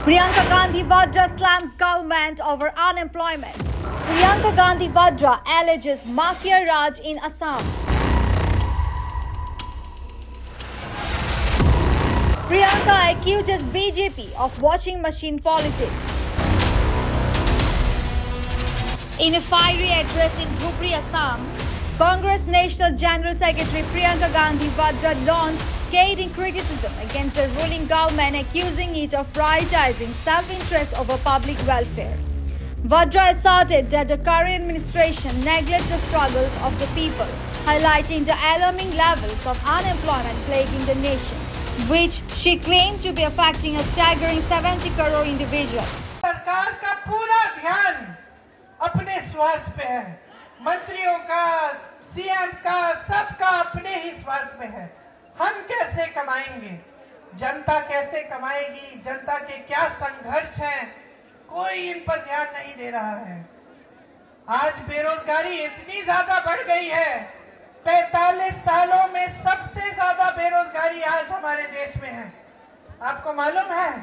Priyanka Gandhi Vadra slams government over unemployment. Priyanka Gandhi Vadra alleges mafia raj in Assam. Priyanka accuses BJP of washing machine politics. In a fiery address in Dhubri, Assam, Congress National General Secretary Priyanka Gandhi Vadra launched scathing criticism against the ruling government, accusing it of prioritizing self-interest over public welfare. Vadra asserted that the current administration neglects the struggles of the people, highlighting the alarming levels of unemployment plaguing the nation, which she claimed to be affecting a staggering 70 crore individuals. सरकार का पूरा ध्यान अपने स्वार्थ पे है, मंत्रियों का, सीएम का, सबका अपने ही स्वार्थ में है। हम कैसे कमाएंगे, जनता कैसे कमाएगी, जनता के क्या संघर्ष हैं, कोई इन पर ध्यान नहीं दे रहा है। आज बेरोजगारी इतनी ज्यादा बढ़ गई है, 45 सालों में सबसे ज्यादा बेरोजगारी आज हमारे देश में है। आपको मालूम है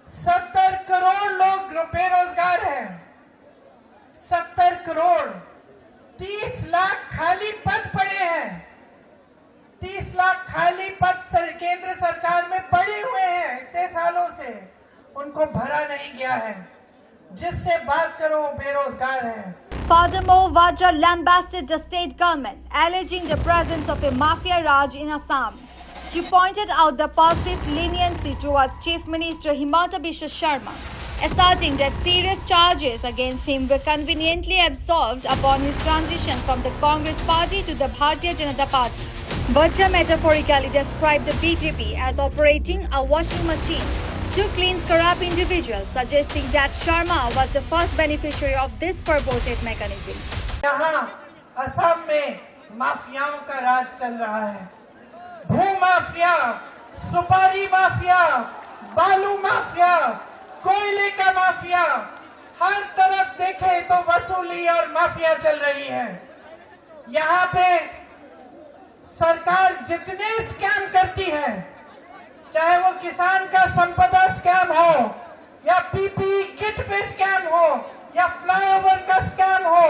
70 करोड़ लोग बेरोजगार हैं, 70 करोड़, 30 लाख खाली पद पड़े हैं, 30 लाख खाली पद केंद्र सरकार में पड़े हुए हैं इतने सालों से, उनको भरा नहीं गया है। जिससे बात करो बेरोजगार है। Furthermore, Vadra lambasted the state government, alleging the presence of a mafia raj in Assam. She pointed out the perceived leniency towards Chief Minister Himanta Biswa Sharma, asserting that serious charges against him were conveniently absolved upon his transition from the Congress party to the Bharatiya Janata Party. Vadra metaphorically described the BJP as operating a washing machine to cleanse corrupt individuals, suggesting that Sharma was the first beneficiary of this purported mechanism. यहाँ असम में माफियाओं का राज चल रहा है। भू mafia, सुपारी mafia, बालू माफिया, कोयले का माफिया, हर तरफ देखे तो वसूली और माफिया चल रही है। यहाँ पे सरकार जितने स्कैम करती है, चाहे वो किसान का संपदा स्कैम हो, या पीपीई किट पे स्कैम हो, या फ्लाईओवर का स्कैम हो,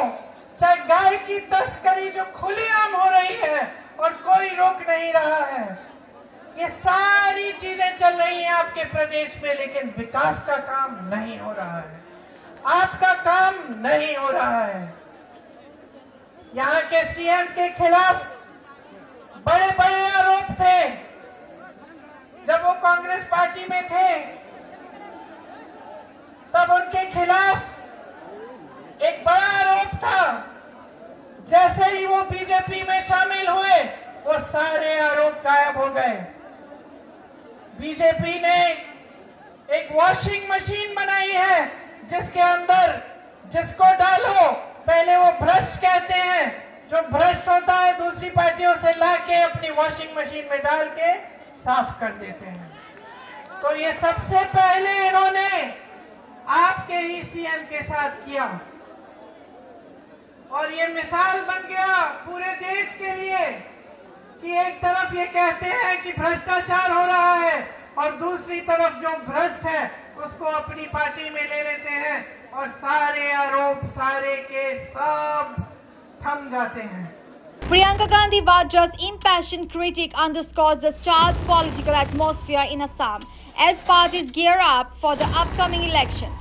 चाहे गाय की तस्करी जो खुलेआम हो रही है और कोई रोक नहीं रहा है, ये सारी चीजें चल रही हैं आपके प्रदेश में, लेकिन विकास का काम नहीं हो रहा है, आपका काम नहीं हो रहा है। यहाँ के सीएम के खिलाफ बड़े बड़े आरोप थे जब वो कांग्रेस पार्टी में थे, तब उनके खिलाफ एक बड़ा आरोप था। जैसे ही वो बीजेपी में शामिल हुए, वो सारे आरोप गायब हो गए। बीजेपी ने एक वॉशिंग मशीन बनाई है, जिसके अंदर जिसको डालो पहले वो भ्रष्ट कहते हैं, जो भ्रष्ट होता है दूसरी पार्टियों से लाके अपनी वॉशिंग मशीन में डाल के साफ कर देते हैं। तो ये सबसे पहले इन्होंने आपके ही सीएम के साथ किया, और ये मिसाल बन गया पूरे देश के लिए कि एक तरफ ये कहते हैं कि भ्रष्टाचार हो रहा है, और दूसरी तरफ जो भ्रष्ट है उसको अपनी पार्टी में ले लेते हैं, और सारे आरोप सारे के सब थम जाते हैं। Priyanka Gandhi Vadra's impassioned critique underscores the charged political atmosphere in Assam as parties gear up for the upcoming elections.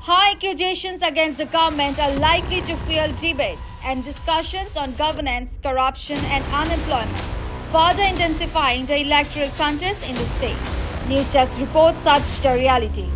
Her accusations against the government are likely to fuel debates and discussions on governance, corruption and unemployment, further intensifying the electoral contest in the state. News Desk reports such the reality.